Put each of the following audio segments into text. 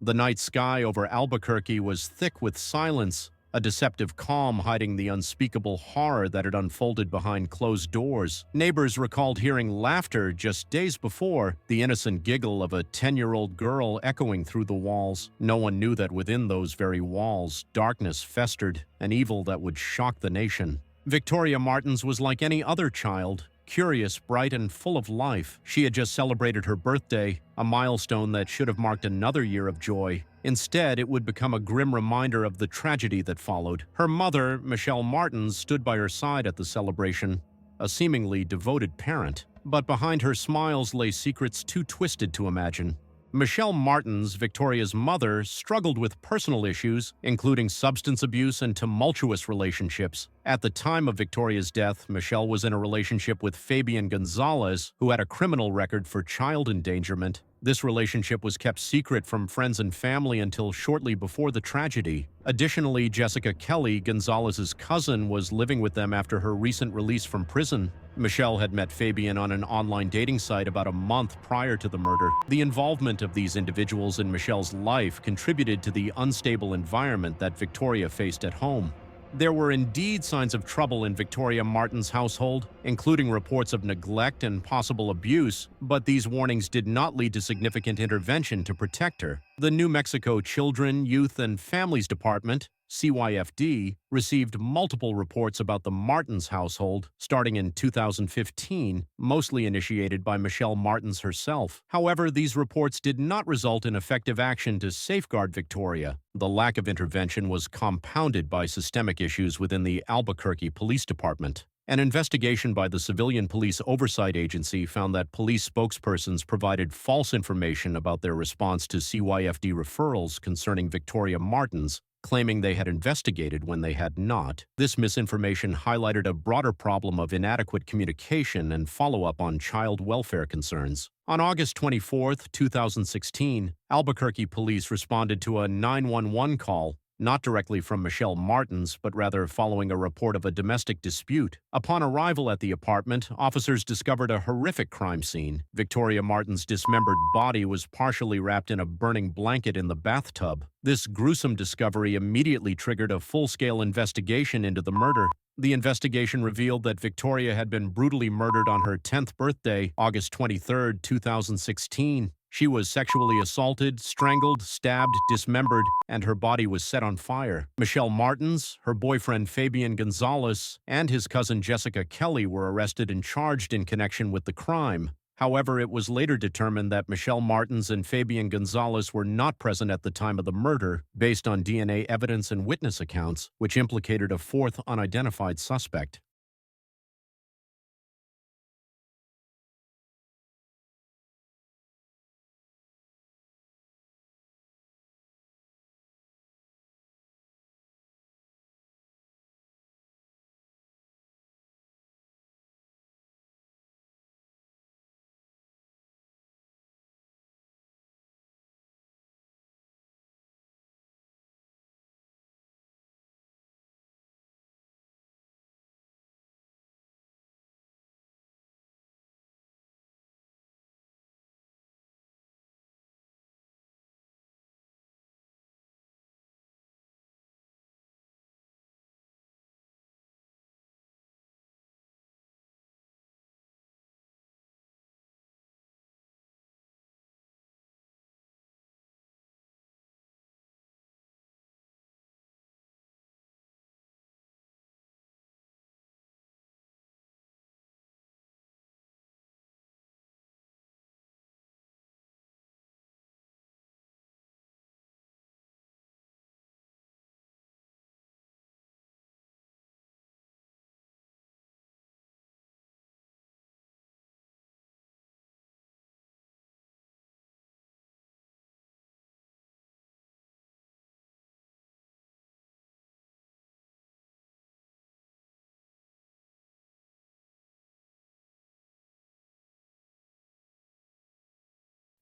The night sky over Albuquerque was thick with silence, a deceptive calm hiding the unspeakable horror that had unfolded behind closed doors. Neighbors recalled hearing laughter just days before, the innocent giggle of a 10-year-old girl echoing through the walls. No one knew that within those very walls, darkness festered, an evil that would shock the nation. Victoria Martens was like any other child, curious, bright, and full of life. She had just celebrated her birthday, a milestone that should have marked another year of joy. Instead, it would become a grim reminder of the tragedy that followed. Her mother, Michelle Martens, stood by her side at the celebration, a seemingly devoted parent. But behind her smiles lay secrets too twisted to imagine. Michelle Martens, Victoria's mother, struggled with personal issues, including substance abuse and tumultuous relationships. At the time of Victoria's death, Michelle was in a relationship with Fabian Gonzalez, who had a criminal record for child endangerment. This relationship was kept secret from friends and family until shortly before the tragedy. Additionally, Jessica Kelly, Gonzalez's cousin, was living with them after her recent release from prison. Michelle had met Fabian on an online dating site about a month prior to the murder. The involvement of these individuals in Michelle's life contributed to the unstable environment that Victoria faced at home. There were indeed signs of trouble in Victoria Martens' household, including reports of neglect and possible abuse, but these warnings did not lead to significant intervention to protect her. The New Mexico Children, Youth, and Families Department, CYFD, received multiple reports about the Martens household starting in 2015, mostly initiated by Michelle Martens herself. However, these reports did not result in effective action to safeguard Victoria. The lack of intervention was compounded by systemic issues within the Albuquerque Police Department. An investigation by the Civilian Police Oversight Agency found that police spokespersons provided false information about their response to CYFD referrals concerning Victoria Martens, claiming they had investigated when they had not. This misinformation highlighted a broader problem of inadequate communication and follow-up on child welfare concerns. On August 24, 2016, Albuquerque police responded to a 911 call, not directly from Michelle Martens, but rather following a report of a domestic dispute. Upon arrival at the apartment, officers discovered a horrific crime scene. Victoria Martens' dismembered body was partially wrapped in a burning blanket in the bathtub. This gruesome discovery immediately triggered a full-scale investigation into the murder. The investigation revealed that Victoria had been brutally murdered on her 10th birthday, August 23, 2016. She was sexually assaulted, strangled, stabbed, dismembered, and her body was set on fire. Michelle Martens, her boyfriend Fabian Gonzalez, and his cousin Jessica Kelly were arrested and charged in connection with the crime. However, it was later determined that Michelle Martens and Fabian Gonzalez were not present at the time of the murder, based on DNA evidence and witness accounts, which implicated a fourth unidentified suspect.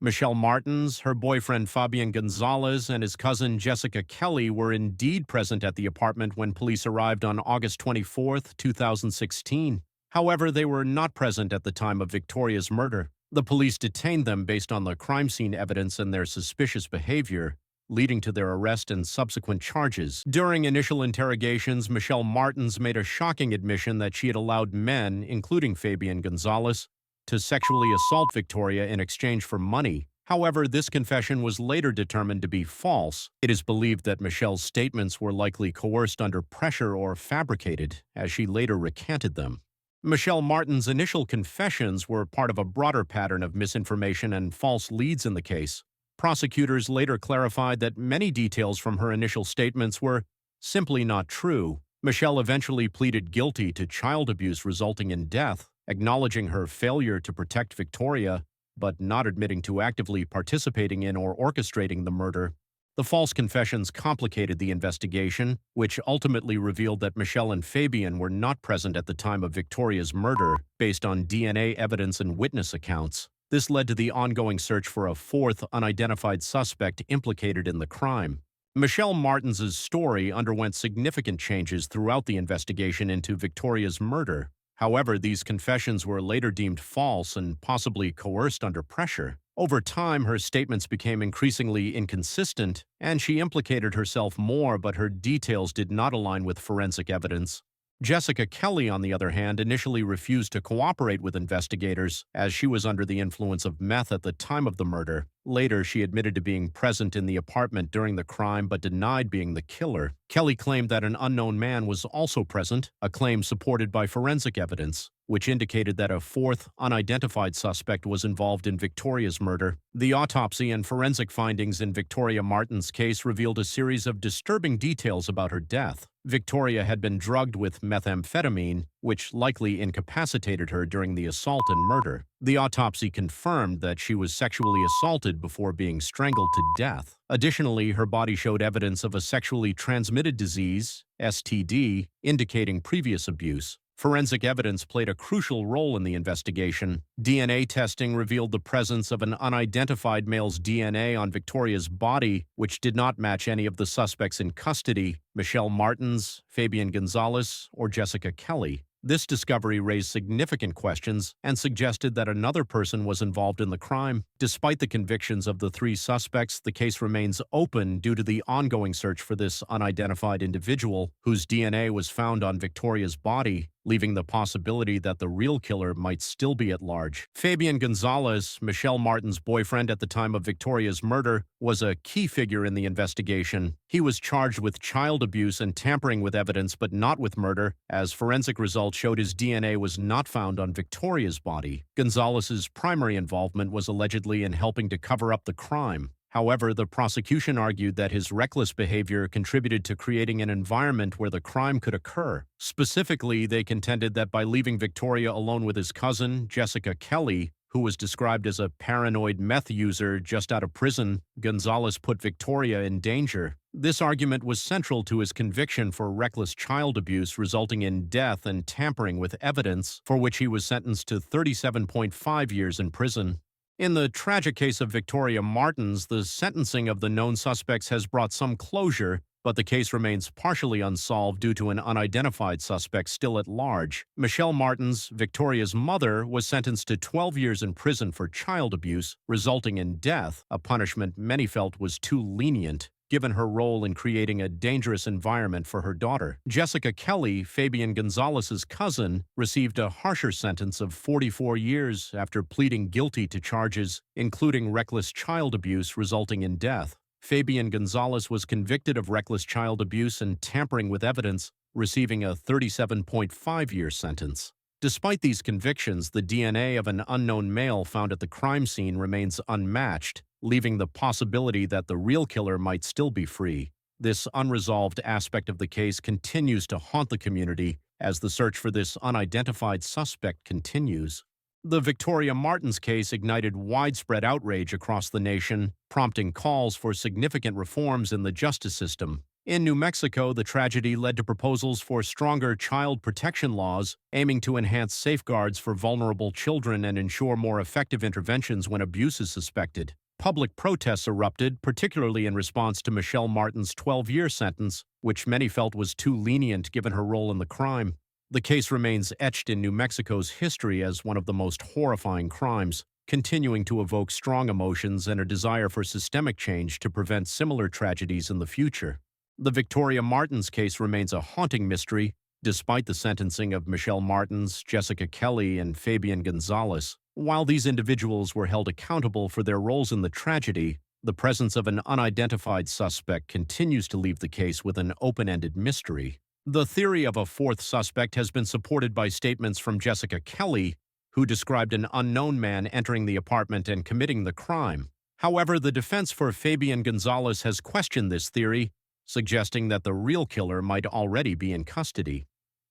Michelle Martens, her boyfriend Fabian Gonzalez, and his cousin Jessica Kelly were indeed present at the apartment when police arrived on August 24, 2016. However, they were not present at the time of Victoria's murder. The police detained them based on the crime scene evidence and their suspicious behavior. leading to their arrest and subsequent charges. During initial interrogations, Michelle Martens made a shocking admission that she had allowed men, including Fabian Gonzalez, to sexually assault Victoria in exchange for money. However, this confession was later determined to be false. It is believed that Michelle's statements were likely coerced under pressure or fabricated, as she later recanted them. Michelle Martens' initial confessions were part of a broader pattern of misinformation and false leads in the case. Prosecutors later clarified that many details from her initial statements were simply not true. Michelle eventually pleaded guilty to child abuse resulting in death, acknowledging her failure to protect Victoria, but not admitting to actively participating in or orchestrating the murder. The false confessions complicated the investigation, which ultimately revealed that Michelle and Fabian were not present at the time of Victoria's murder, based on DNA evidence and witness accounts. This led to the ongoing search for a fourth unidentified suspect implicated in the crime. Michelle Martens' story underwent significant changes throughout the investigation into Victoria's murder. However, these confessions were later deemed false and possibly coerced under pressure. Over time, her statements became increasingly inconsistent, and she implicated herself more, but her details did not align with forensic evidence. Jessica Kelly, on the other hand, initially refused to cooperate with investigators, as she was under the influence of meth at the time of the murder. Later, she admitted to being present in the apartment during the crime but denied being the killer. Kelly claimed that an unknown man was also present, a claim supported by forensic evidence, which indicated that a fourth, unidentified suspect was involved in Victoria's murder. The autopsy and forensic findings in Victoria Martens' case revealed a series of disturbing details about her death. Victoria had been drugged with methamphetamine, which likely incapacitated her during the assault and murder. The autopsy confirmed that she was sexually assaulted before being strangled to death. Additionally, her body showed evidence of a sexually transmitted disease, STD, indicating previous abuse. Forensic evidence played a crucial role in the investigation. DNA testing revealed the presence of an unidentified male's DNA on Victoria's body, which did not match any of the suspects in custody, Michelle Martens, Fabian Gonzalez, or Jessica Kelly. This discovery raised significant questions and suggested that another person was involved in the crime. Despite the convictions of the three suspects, the case remains open due to the ongoing search for this unidentified individual, whose DNA was found on Victoria's body, leaving the possibility that the real killer might still be at large. Fabian Gonzalez, Michelle Martens' boyfriend at the time of Victoria's murder, was a key figure in the investigation. He was charged with child abuse and tampering with evidence, but not with murder, as forensic results showed his DNA was not found on Victoria's body. Gonzalez's primary involvement was allegedly in helping to cover up the crime. However, the prosecution argued that his reckless behavior contributed to creating an environment where the crime could occur. Specifically, they contended that by leaving Victoria alone with his cousin, Jessica Kelly, who was described as a paranoid meth user just out of prison, Gonzalez put Victoria in danger. This argument was central to his conviction for reckless child abuse, resulting in death and tampering with evidence, for which he was sentenced to 37.5 years in prison. In the tragic case of Victoria Martens, the sentencing of the known suspects has brought some closure, but the case remains partially unsolved due to an unidentified suspect still at large. Michelle Martens, Victoria's mother, was sentenced to 12 years in prison for child abuse, resulting in death, a punishment many felt was too lenient, given her role in creating a dangerous environment for her daughter. Jessica Kelly, Fabian Gonzalez's cousin, received a harsher sentence of 44 years after pleading guilty to charges, including reckless child abuse resulting in death. Fabian Gonzalez was convicted of reckless child abuse and tampering with evidence, receiving a 37.5-year sentence. Despite these convictions, the DNA of an unknown male found at the crime scene remains unmatched, leaving the possibility that the real killer might still be free. This unresolved aspect of the case continues to haunt the community as the search for this unidentified suspect continues. The Victoria Martens case ignited widespread outrage across the nation, prompting calls for significant reforms in the justice system. In New Mexico, the tragedy led to proposals for stronger child protection laws, aiming to enhance safeguards for vulnerable children and ensure more effective interventions when abuse is suspected. Public protests erupted, particularly in response to Michelle Martens' 12-year sentence, which many felt was too lenient given her role in the crime. The case remains etched in New Mexico's history as one of the most horrifying crimes. continuing to evoke strong emotions and a desire for systemic change to prevent similar tragedies in the future. The Victoria Martens case remains a haunting mystery, despite the sentencing of Michelle Martens, Jessica Kelly, and Fabian Gonzalez. While these individuals were held accountable for their roles in the tragedy, the presence of an unidentified suspect continues to leave the case with an open-ended mystery. The theory of a fourth suspect has been supported by statements from Jessica Kelly, who described an unknown man entering the apartment and committing the crime. However, the defense for Fabian Gonzalez has questioned this theory, suggesting that the real killer might already be in custody.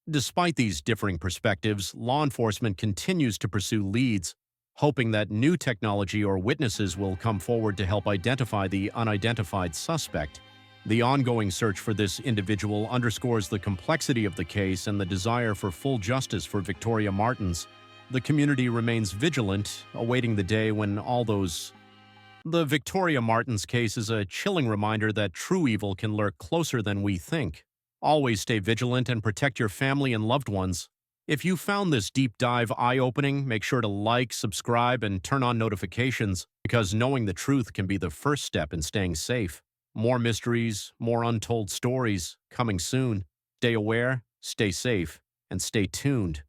Despite these differing perspectives, law enforcement continues to pursue leads, hoping that new technology or witnesses will come forward to help identify the unidentified suspect. The ongoing search for this individual underscores the complexity of the case and the desire for full justice for Victoria Martens. The community remains vigilant, awaiting the day when all those... The Victoria Martens case is a chilling reminder that true evil can lurk closer than we think. Always stay vigilant and protect your family and loved ones. If you found this deep dive eye-opening, make sure to like, subscribe, and turn on notifications, because knowing the truth can be the first step in staying safe. More mysteries, more untold stories, coming soon. Stay aware, stay safe, and stay tuned.